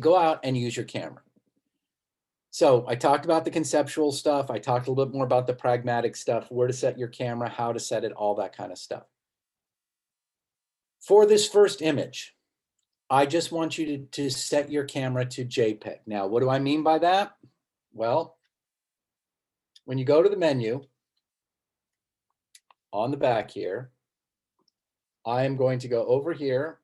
go out and use your camera. So I talked about the conceptual stuff. I talked a little bit more about the pragmatic stuff, where to set your camera, how to set it, all that kind of stuff. For this first image, I just want you to set your camera to JPEG. Now, what do I mean by that? Well, when you go to the menu on the back here, I am going to go over here.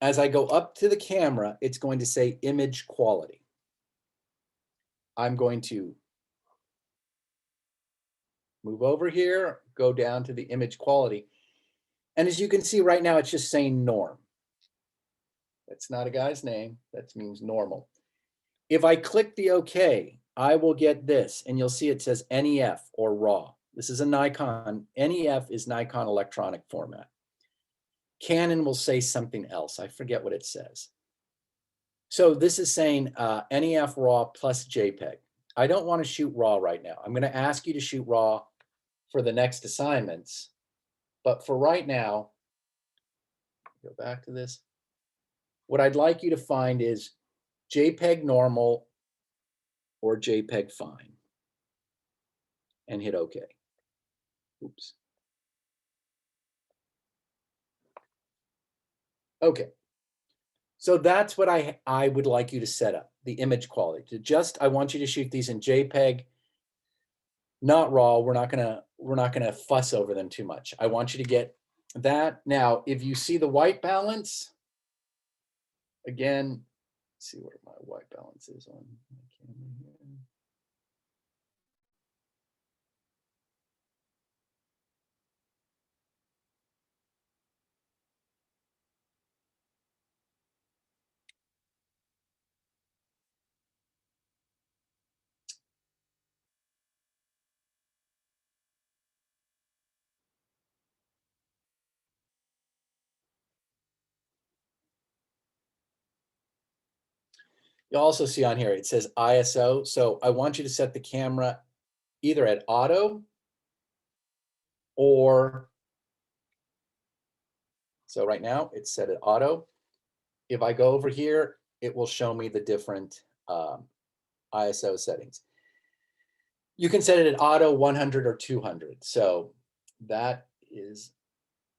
As I go up to the camera, it's going to say image quality. I'm going to move over here, go down to the image quality. And as you can see right now, it's just saying norm. That's not a guy's name. That means normal. If I click the OK, I will get this, and you'll see it says NEF or RAW. This is a Nikon. NEF is Nikon electronic format. Canon will say something else. I forget what it says. So this is saying NEF RAW plus JPEG. I don't want to shoot RAW right now. I'm going to ask you to shoot RAW for the next assignments. But for right now, go back to this. What I'd like you to find is JPEG normal or JPEG fine and hit OK. Oops. Okay. So that's what I would like you to set up, the image quality. I want you to shoot these in JPEG, not RAW. We're not gonna fuss over them too much. I want you to get that. Now, if you see the white balance, again, let's see where my white balance is on my camera here. You'll also see on here, it says ISO. So I want you to set the camera either at auto or, so right now it's set at auto. If I go over here, it will show me the different ISO settings. You can set it at auto, 100 or 200. So that is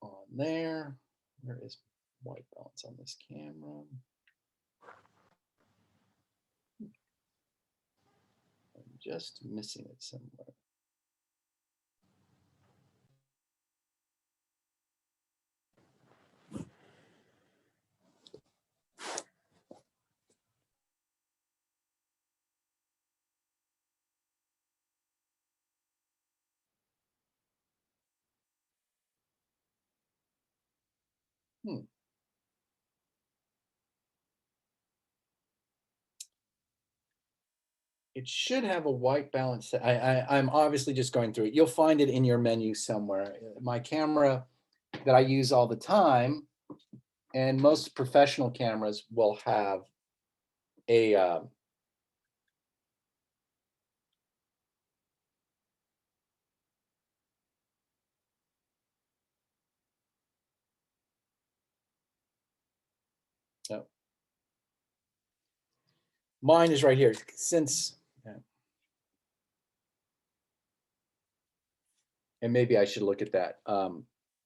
on there. Where is white balance on this camera? I'm just missing it somewhere. It should have a white balance. I'm obviously just going through it. You'll find it in your menu somewhere. My camera that I use all the time, and most professional cameras will have a oh, mine is right here. Since, and maybe I should look at that.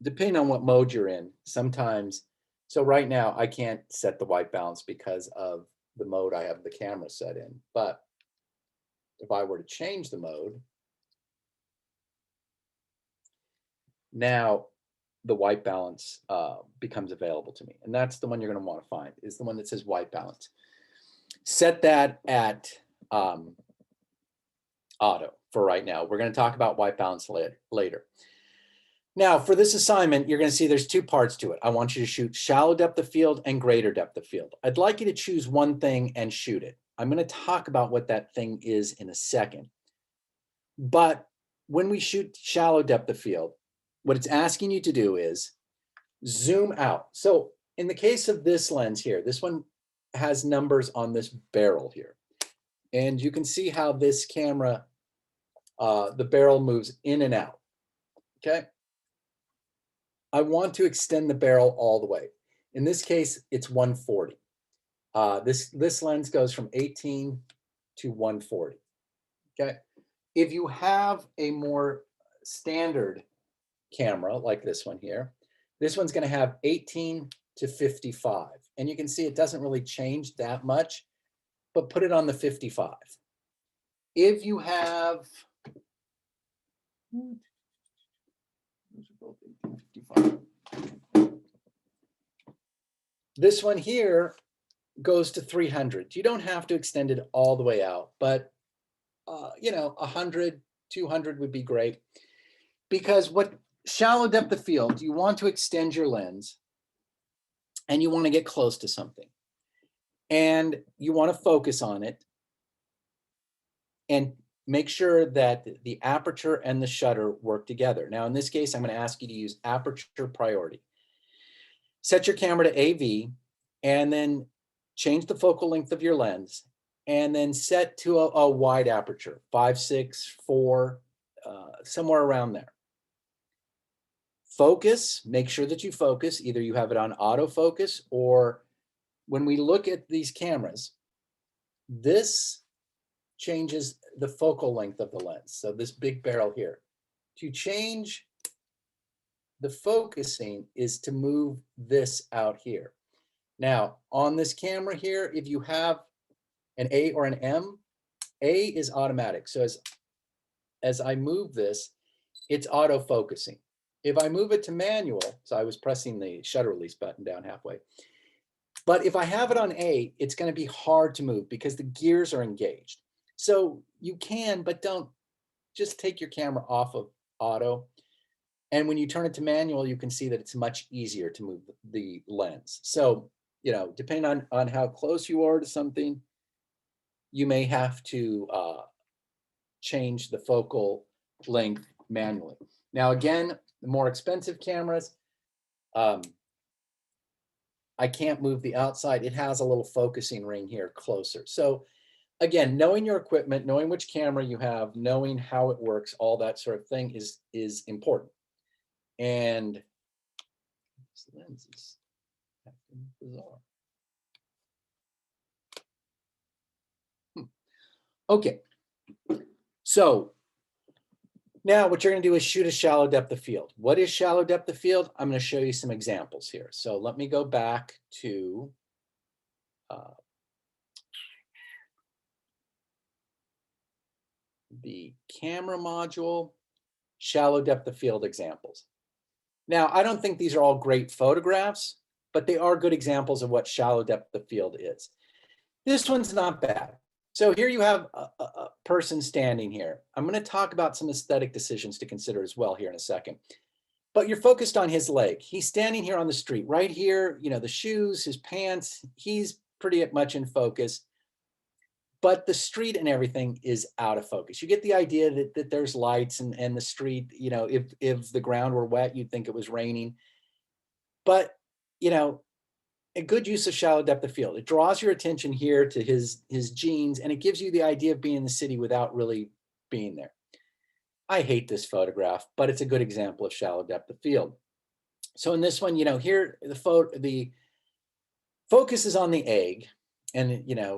Depending on what mode you're in, sometimes, so right now I can't set the white balance because of the mode I have the camera set in. But if I were to change the mode, now the white balance becomes available to me. And that's the one you're going to want to find, is the one that says white balance. Set that at auto for right now. We're going to talk about white balance later. Now, for this assignment, you're going to see there's two parts to it. I want you to shoot shallow depth of field and greater depth of field. I'd like you to choose one thing and shoot it. I'm going to talk about what that thing is in a second. But when we shoot shallow depth of field, what it's asking you to do is zoom out. So in the case of this lens here, this one has numbers on this barrel here. And you can see how this camera, the barrel moves in and out, okay? I want to extend the barrel all the way. In this case, it's 140. This lens goes from 18 to 140. Okay. If you have a more standard camera like this one here, this one's going to have 18 to 55. And you can see it doesn't really change that much, but put it on the 55. If you have, this one here goes to 300. You don't have to extend it all the way out, but 100, 200 would be great. Because what shallow depth of field, you want to extend your lens and you want to get close to something. And you want to focus on it and make sure that the aperture and the shutter work together. Now, in this case, I'm going to ask you to use aperture priority. Set your camera to AV and then change the focal length of your lens and then set to a wide aperture, 5, 6, 4, somewhere around there. Focus, make sure that you focus. Either you have it on autofocus, or when we look at these cameras, this changes the focal length of the lens. So this big barrel here. To change the focusing is to move this out here. Now, on this camera here, if you have an A or an M, A is automatic. So as I move this, it's auto-focusing. If I move it to manual, so I was pressing the shutter release button down halfway, but if I have it on A, it's going to be hard to move because the gears are engaged. So you can, but don't, just take your camera off of auto. And when you turn it to manual, you can see that it's much easier to move the lens. So, depending on how close you are to something, you may have to change the focal length manually. Now, again, the more expensive cameras, I can't move the outside. It has a little focusing ring here closer. So again, knowing your equipment, knowing which camera you have, knowing how it works, all that sort of thing is important. And this lens is acting bizarre. Okay, so now what you're going to do is shoot a shallow depth of field. What is shallow depth of field? I'm going to show you some examples here. So let me go back to the camera module, shallow depth of field examples. Now, I don't think these are all great photographs, but they are good examples of what shallow depth of field is. This one's not bad. So here you have a person standing here. I'm going to talk about some aesthetic decisions to consider as well here in a second. But you're focused on his leg. He's standing here on the street. Right here, the shoes, his pants, he's pretty much in focus. But the street and everything is out of focus. You get the idea that there's lights and the street, if the ground were wet, you'd think it was raining. But, a good use of shallow depth of field. It draws your attention here to his jeans, and it gives you the idea of being in the city without really being there. I hate this photograph, but it's a good example of shallow depth of field. So in this one, here the focus is on the egg, and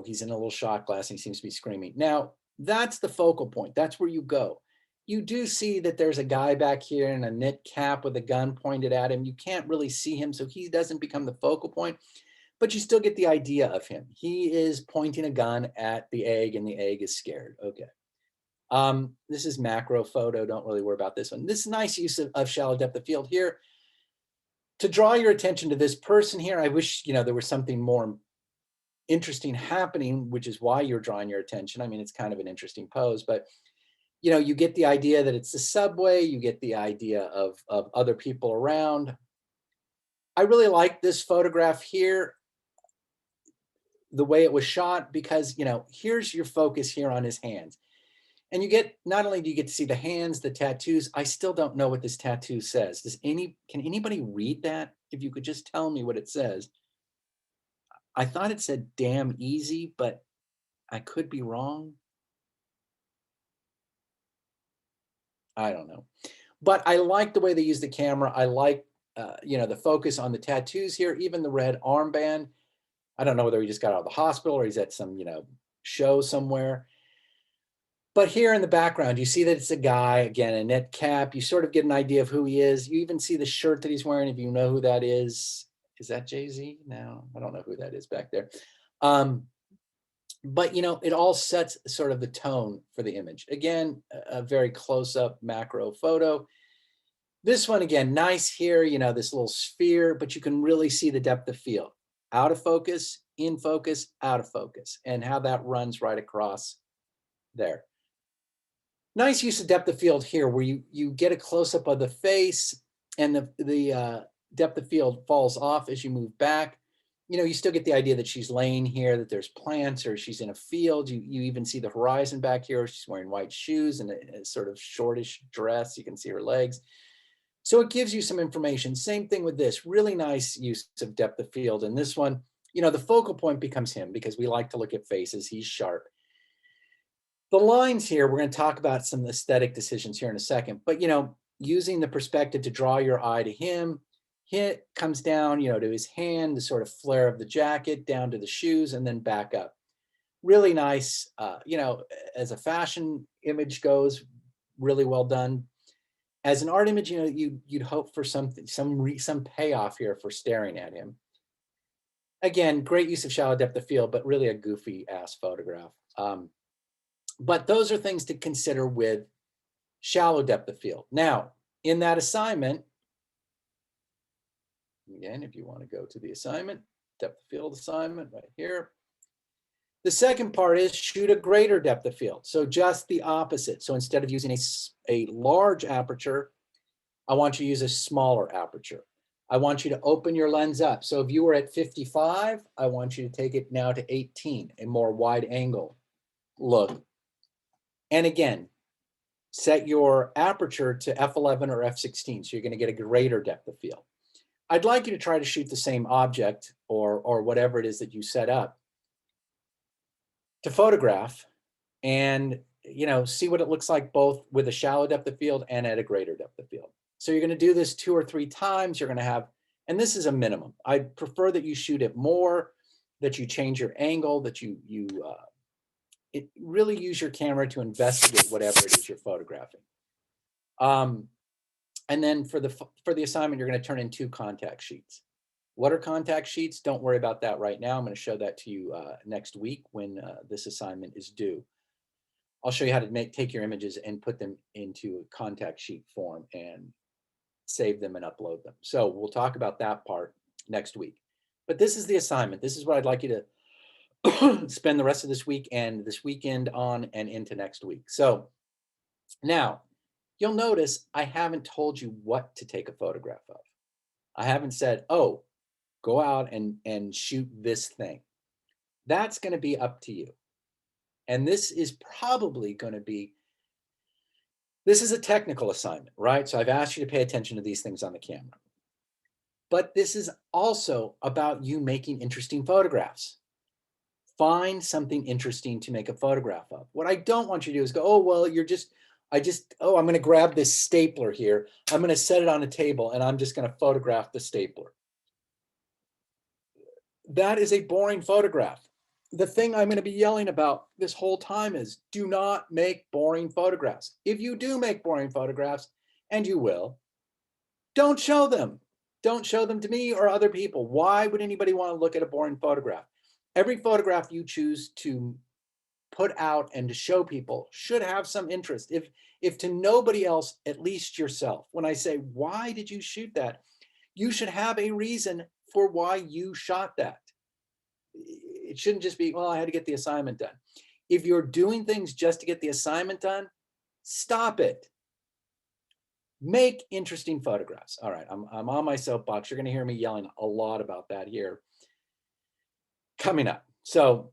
he's in a little shot glass and he seems to be screaming. Now, that's the focal point. That's where you go. You do see that there's a guy back here in a knit cap with a gun pointed at him. You can't really see him, so he doesn't become the focal point, but you still get the idea of him. He is pointing a gun at the egg and the egg is scared. Okay. This is macro photo. Don't really worry about this one. This is nice use of shallow depth of field here. To draw your attention to this person here, I wish, there was something more interesting happening, which is why you're drawing your attention. I mean, it's kind of an interesting pose, but you get the idea that it's the subway, you get the idea of other people around. I really like this photograph here, the way it was shot, because, here's your focus here on his hands. And not only do you get to see the hands, the tattoos, I still don't know what this tattoo says. Can anybody read that? If you could just tell me what it says. I thought it said damn easy, but I could be wrong. I don't know. But I like the way they use the camera. I like you know, the focus on the tattoos here, even the red armband. I don't know whether he just got out of the hospital or he's at some, you know, show somewhere. But here in the background, you see that it's a guy, again, a knit cap. You sort of get an idea of who he is. You even see the shirt that he's wearing, if you know who that is. Is that Jay-Z? No, I don't know who that is back there. But, you know, it all sets sort of the tone for the image. Again, a very close-up macro photo. This one, again, nice here, you know, this little sphere, but you can really see the depth of field. Out of focus, in focus, out of focus, and how that runs right across there. Nice use of depth of field here, where you get a close-up of the face and the depth of field falls off as you move back. You know, you still get the idea that she's laying here, that there's plants, or she's in a field. You even see the horizon back here. She's wearing white shoes and a sort of shortish dress. You can see her legs. So it gives you some information. Same thing with this, really nice use of depth of field. And this one, you know, the focal point becomes him because we like to look at faces. He's sharp. The lines here, we're going to talk about some aesthetic decisions here in a second, but, you know, using the perspective to draw your eye to him, it comes down, you know, to his hand, the sort of flare of the jacket, down to the shoes, and then back up. Really nice, you know, as a fashion image goes, really well done. As an art image, you know, you'd hope for something, some payoff here for staring at him. Again, great use of shallow depth of field, but really a goofy ass photograph. But those are things to consider with shallow depth of field. Now, in that assignment, again, if you want to go to the assignment, depth of field assignment right here. The second part is shoot a greater depth of field. So just the opposite. So instead of using a large aperture, I want you to use a smaller aperture. I want you to open your lens up. So if you were at 55, I want you to take it now to 18, a more wide angle look. And again, set your aperture to f11 or f16. So you're going to get a greater depth of field. I'd like you to try to shoot the same object or whatever it is that you set up to photograph and, you know, see what it looks like both with a shallow depth of field and at a greater depth of field. So you're going to do this 2 or 3 times. You're going to have, and this is a minimum. I prefer that you shoot it more, that you change your angle, that you really use your camera to investigate whatever it is you're photographing. And then for the assignment, you're going to turn in 2 contact sheets. What are contact sheets? Don't worry about that right now. I'm going to show that to you next week when this assignment is due. I'll show you how to take your images and put them into a contact sheet form and save them and upload them. So we'll talk about that part next week. But this is the assignment. This is what I'd like you to spend the rest of this week and this weekend on and into next week. So now you'll notice I haven't told you what to take a photograph of. I haven't said, oh, go out and shoot this thing. That's going to be up to you. And this is probably going to be, this is a technical assignment, right? So I've asked you to pay attention to these things on the camera. But this is also about you making interesting photographs. Find something interesting to make a photograph of. What I don't want you to do is go, oh, well, I'm going to grab this stapler here. I'm going to set it on a table and I'm just going to photograph the stapler. That is a boring photograph. The thing I'm going to be yelling about this whole time is do not make boring photographs. If you do make boring photographs, and you will, don't show them. Don't show them to me or other people. Why would anybody want to look at a boring photograph? Every photograph you choose to put out and to show people should have some interest. If to nobody else, at least yourself. When I say, why did you shoot that? You should have a reason for why you shot that. It shouldn't just be, well, I had to get the assignment done. If you're doing things just to get the assignment done, stop it. Make interesting photographs. All right, I'm on my soapbox. You're going to hear me yelling a lot about that here coming up. So